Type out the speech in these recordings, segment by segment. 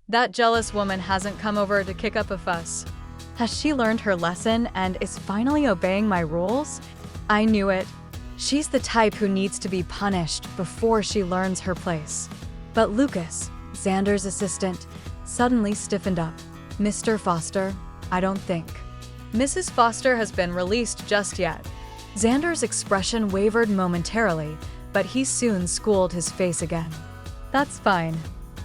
That jealous woman hasn't come over to kick up a fuss. Has she learned her lesson and is finally obeying my rules? I knew it. She's the type who needs to be punished before she learns her place. But Lucas, Xander's assistant, suddenly stiffened up. Mr. Foster, I don't think Mrs. Foster has been released just yet. Xander's expression wavered momentarily, but he soon schooled his face again. That's fine.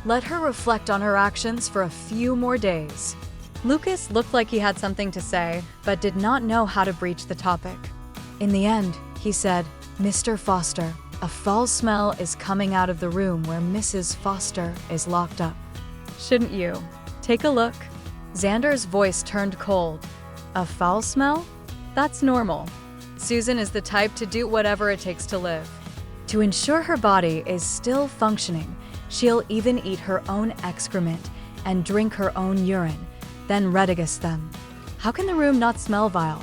Let her reflect on her actions for a few more days. Lucas looked like he had something to say, but did not know how to breach the topic. In the end, he said, Mr. Foster, a foul smell is coming out of the room where Mrs. Foster is locked up. Shouldn't you? Take a look. Xander's voice turned cold. A foul smell? That's normal. Susan is the type to do whatever it takes to live. To ensure her body is still functioning, she'll even eat her own excrement and drink her own urine, then redigest them. How can the room not smell vile?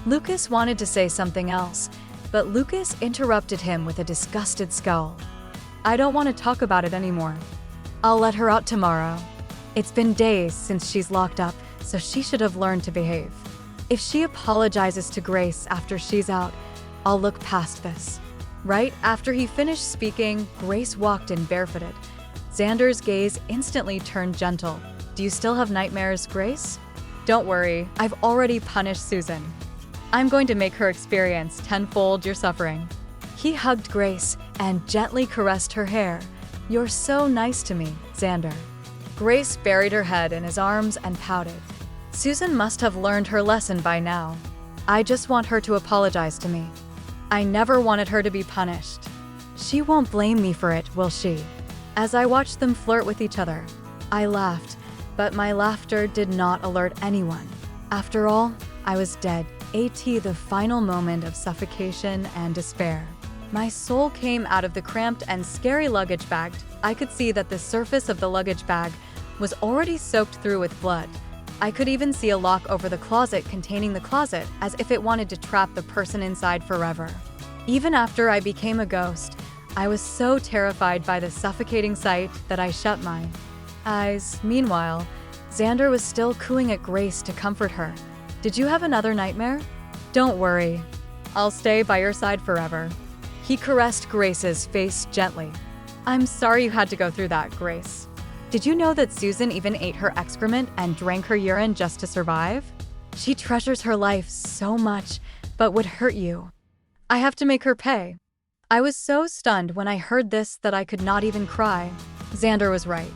Lucas wanted to say something else, but Lucas interrupted him with a disgusted scowl. I don't want to talk about it anymore. I'll let her out tomorrow. It's been days since she's locked up, so she should have learned to behave. If she apologizes to Grace after she's out, I'll look past this. Right after he finished speaking, Grace walked in barefooted. Xander's gaze instantly turned gentle. Do you still have nightmares, Grace? Don't worry, I've already punished Susan. I'm going to make her experience tenfold your suffering. He hugged Grace and gently caressed her hair. You're so nice to me, Xander. Grace buried her head in his arms and pouted. Susan must have learned her lesson by now. I just want her to apologize to me. I never wanted her to be punished. She won't blame me for it, will she? As I watched them flirt with each other, I laughed, but my laughter did not alert anyone. After all, I was dead. The final moment of suffocation and despair. My soul came out of the cramped and scary luggage bag. I could see that the surface of the luggage bag was already soaked through with blood. I could even see a lock over the closet containing the closet, as if it wanted to trap the person inside forever. Even after I became a ghost, I was so terrified by the suffocating sight that I shut my eyes. Meanwhile, Xander was still cooing at Grace to comfort her. Did you have another nightmare? Don't worry. I'll stay by your side forever. He caressed Grace's face gently. I'm sorry you had to go through that, Grace. Did you know that Susan even ate her excrement and drank her urine just to survive? She treasures her life so much, but would hurt you. I have to make her pay. I was so stunned when I heard this that I could not even cry. Xander was right.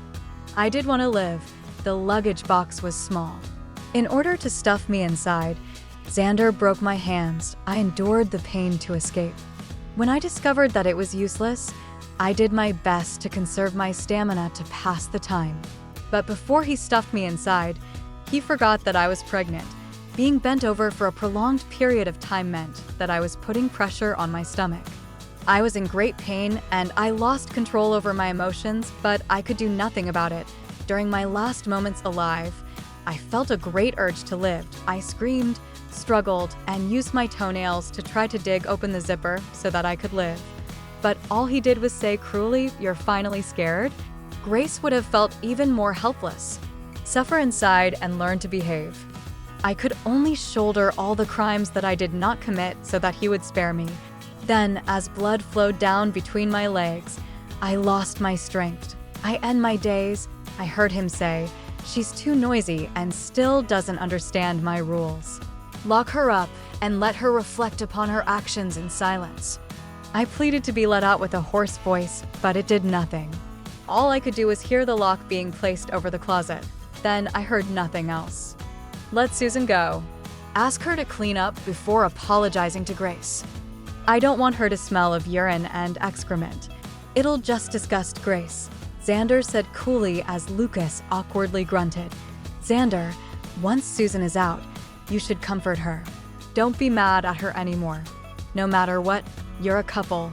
I did want to live. The luggage box was small. In order to stuff me inside, Xander broke my hands. I endured the pain to escape. When I discovered that it was useless, I did my best to conserve my stamina to pass the time. But before he stuffed me inside, he forgot that I was pregnant. Being bent over for a prolonged period of time meant that I was putting pressure on my stomach. I was in great pain and I lost control over my emotions, but I could do nothing about it. During my last moments alive, I felt a great urge to live. I screamed, struggled, and used my toenails to try to dig open the zipper so that I could live. But all he did was say cruelly, "You're finally scared?" Grace would have felt even more helpless. Suffer inside and learn to behave. I could only shoulder all the crimes that I did not commit so that he would spare me. Then, as blood flowed down between my legs, I lost my strength. I end my days, I heard him say. She's too noisy and still doesn't understand my rules. Lock her up and let her reflect upon her actions in silence. I pleaded to be let out with a hoarse voice, but it did nothing. All I could do was hear the lock being placed over the closet. Then I heard nothing else. Let Susan go. Ask her to clean up before apologizing to Grace. I don't want her to smell of urine and excrement. It'll just disgust Grace. Xander said coolly as Lucas awkwardly grunted. Xander, once Susan is out, you should comfort her. Don't be mad at her anymore. No matter what, you're a couple.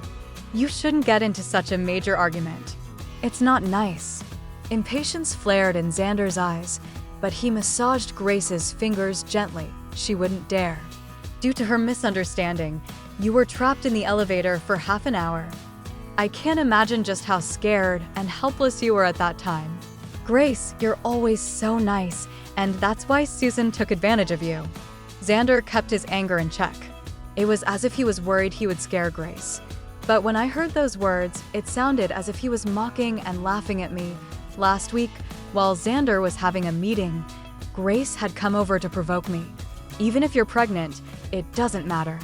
You shouldn't get into such a major argument. It's not nice. Impatience flared in Xander's eyes, but he massaged Grace's fingers gently. She wouldn't dare. Due to her misunderstanding, you were trapped in the elevator for half an hour. I can't imagine just how scared and helpless you were at that time. Grace, you're always so nice, and that's why Susan took advantage of you. Xander kept his anger in check. It was as if he was worried he would scare Grace. But when I heard those words, it sounded as if he was mocking and laughing at me. Last week, while Xander was having a meeting, Grace had come over to provoke me. Even if you're pregnant, it doesn't matter.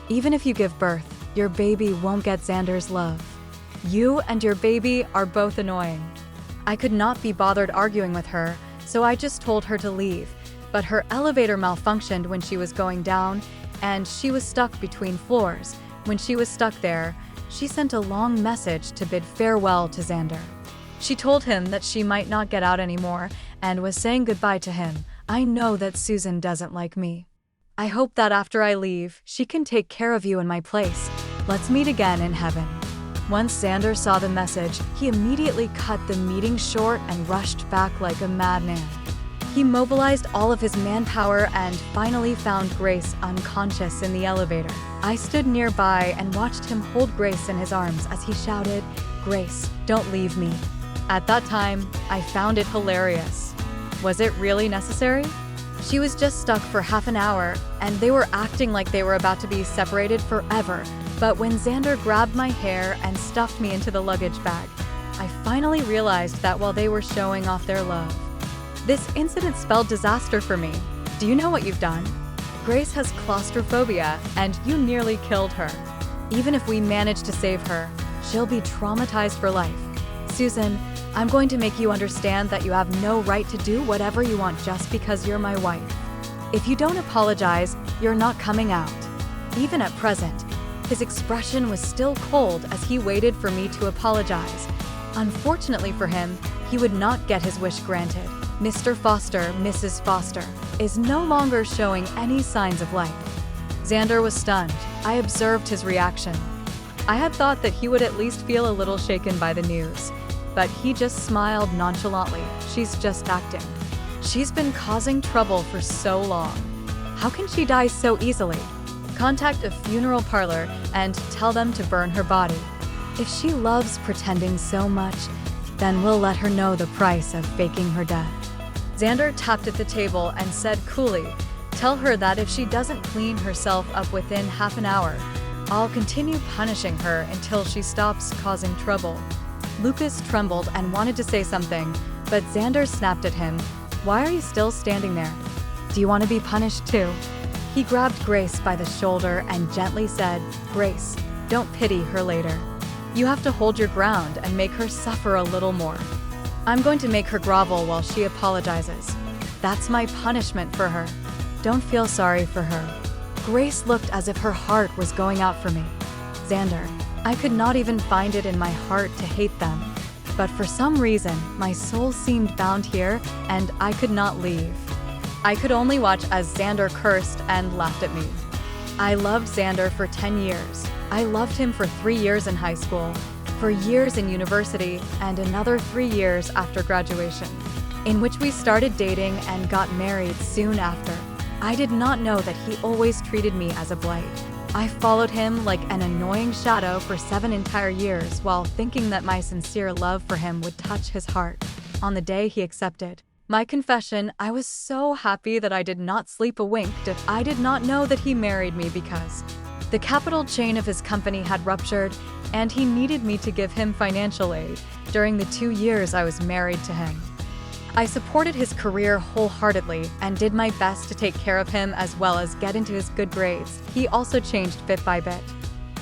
Even if you give birth, your baby won't get Xander's love. You and your baby are both annoying. I could not be bothered arguing with her, so I just told her to leave. But her elevator malfunctioned when she was going down, and she was stuck between floors. When she was stuck there, she sent a long message to bid farewell to Xander. She told him that she might not get out anymore and was saying goodbye to him. I know that Susan doesn't like me. I hope that after I leave, she can take care of you in my place. Let's meet again in heaven. Once Xander saw the message, he immediately cut the meeting short and rushed back like a madman. He mobilized all of his manpower and finally found Grace unconscious in the elevator. I stood nearby and watched him hold Grace in his arms as he shouted, "Grace, don't leave me." At that time, I found it hilarious. Was it really necessary? She was just stuck for half an hour, and they were acting like they were about to be separated forever. But when Xander grabbed my hair and stuffed me into the luggage bag, I finally realized that while they were showing off their love. This incident spelled disaster for me. Do you know what you've done? Grace has claustrophobia, and you nearly killed her. Even if we manage to save her, she'll be traumatized for life. Susan, I'm going to make you understand that you have no right to do whatever you want just because you're my wife. If you don't apologize, you're not coming out. Even at present, his expression was still cold as he waited for me to apologize. Unfortunately for him, he would not get his wish granted. Mr. Foster, Mrs. Foster, is no longer showing any signs of life. Xander was stunned. I observed his reaction. I had thought that he would at least feel a little shaken by the news, but he just smiled nonchalantly. She's just acting. She's been causing trouble for so long. How can she die so easily? Contact a funeral parlor and tell them to burn her body. If she loves pretending so much, then we'll let her know the price of faking her death. Xander tapped at the table and said coolly, "Tell her that if she doesn't clean herself up within half an hour, I'll continue punishing her until she stops causing trouble." Lucas trembled and wanted to say something, but Xander snapped at him. "Why are you still standing there? Do you want to be punished too?" He grabbed Grace by the shoulder and gently said, "Grace, don't pity her later. You have to hold your ground and make her suffer a little more. I'm going to make her grovel while she apologizes. That's my punishment for her. Don't feel sorry for her." Grace looked as if her heart was going out for me. Xander, I could not even find it in my heart to hate them. But for some reason, my soul seemed bound here, and I could not leave. I could only watch as Xander cursed and laughed at me. I loved Xander for 10 years. I loved him for 3 years in high school, for years in university, and another 3 years after graduation, in which we started dating and got married soon after. I did not know that he always treated me as a blight. I followed him like an annoying shadow for 7 entire years while thinking that my sincere love for him would touch his heart. On the day he accepted my confession, I was so happy that I did not sleep a wink if I did not know that he married me, because the capital chain of his company had ruptured and he needed me to give him financial aid during the 2 years I was married to him. I supported his career wholeheartedly and did my best to take care of him as well as get into his good grades. He also changed bit by bit.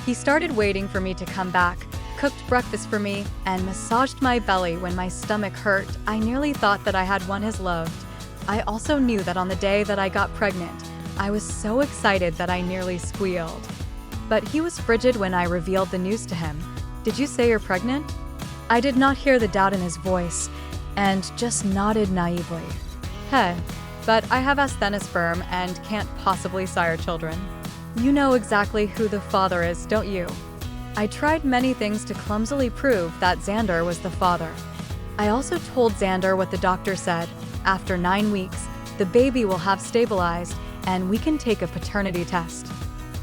He started waiting for me to come back, cooked breakfast for me, and massaged my belly when my stomach hurt. I nearly thought that I had won his love. I also knew that on the day that I got pregnant, I was so excited that I nearly squealed. But he was frigid when I revealed the news to him. "Did you say you're pregnant?" I did not hear the doubt in his voice, and just nodded naively. "Hey, but I have asthenosperm and can't possibly sire children." "You know exactly who the father is, don't you?" I tried many things to clumsily prove that Xander was the father. I also told Xander what the doctor said. After 9 weeks, the baby will have stabilized and we can take a paternity test.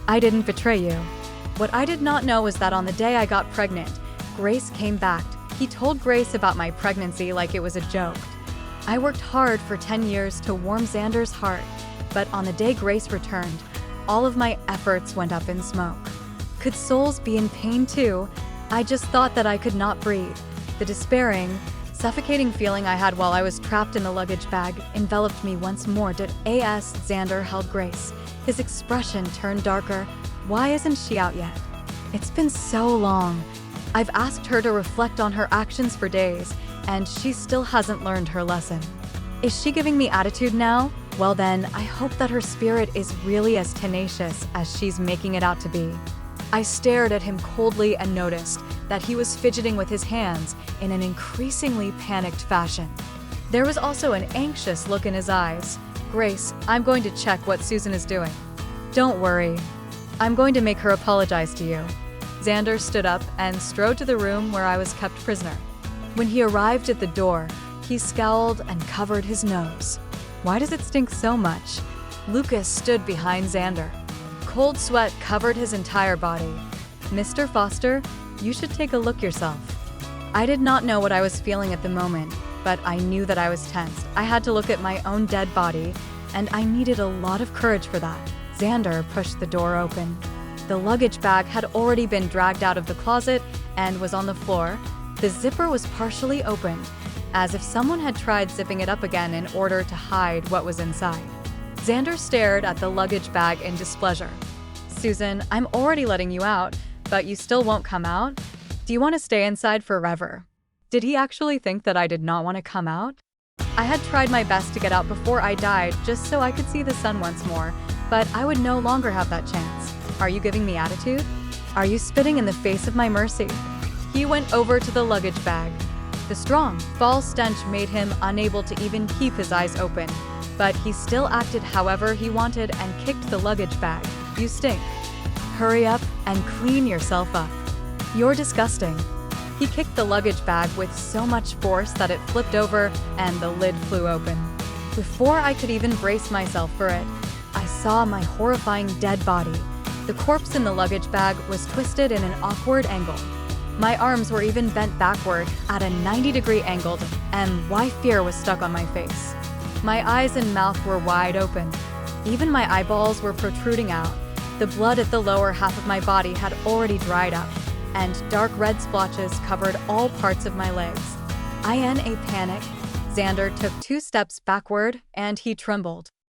I didn't betray you. What I did not know was that on the day I got pregnant, Grace came back He told Grace about my pregnancy like it was a joke. I worked hard for 10 years to warm Xander's heart, but on the day Grace returned, all of my efforts went up in smoke. Could souls be in pain too? I just thought that I could not breathe. The despairing, suffocating feeling I had while I was trapped in the luggage bag enveloped me once more. Xander held Grace. His expression turned darker. Why isn't she out yet? It's been so long. I've asked her to reflect on her actions for days, and she still hasn't learned her lesson. Is she giving me attitude now? Well then, I hope that her spirit is really as tenacious as she's making it out to be. I stared at him coldly and noticed that he was fidgeting with his hands in an increasingly panicked fashion. There was also an anxious look in his eyes. Grace, I'm going to check what Susan is doing. Don't worry. I'm going to make her apologize to you. Xander stood up and strode to the room where I was kept prisoner. When he arrived at the door, he scowled and covered his nose. Why does it stink so much? Lucas stood behind Xander. Cold sweat covered his entire body. Mr. Foster, you should take a look yourself. I did not know what I was feeling at the moment, but I knew that I was tensed. I had to look at my own dead body, and I needed a lot of courage for that. Xander pushed the door open. The luggage bag had already been dragged out of the closet and was on the floor. The zipper was partially open, as if someone had tried zipping it up again in order to hide what was inside. Xander stared at the luggage bag in displeasure. Susan, I'm already letting you out, but you still won't come out? Do you want to stay inside forever? Did he actually think that I did not want to come out? I had tried my best to get out before I died just so I could see the sun once more, but I would no longer have that chance. Are you giving me attitude? Are you spitting in the face of my mercy? He went over to the luggage bag. The strong, foul stench made him unable to even keep his eyes open, but he still acted however he wanted and kicked the luggage bag. You stink. Hurry up and clean yourself up. You're disgusting. He kicked the luggage bag with so much force that it flipped over and the lid flew open. Before I could even brace myself for it, I saw my horrifying dead body. The corpse in the luggage bag was twisted in an awkward angle. My arms were even bent backward at a 90-degree angle, and why fear was stuck on my face. My eyes and mouth were wide open. Even my eyeballs were protruding out. The blood at the lower half of my body had already dried up, and dark red splotches covered all parts of my legs. In a panic, Xander took 2 steps backward, and he trembled.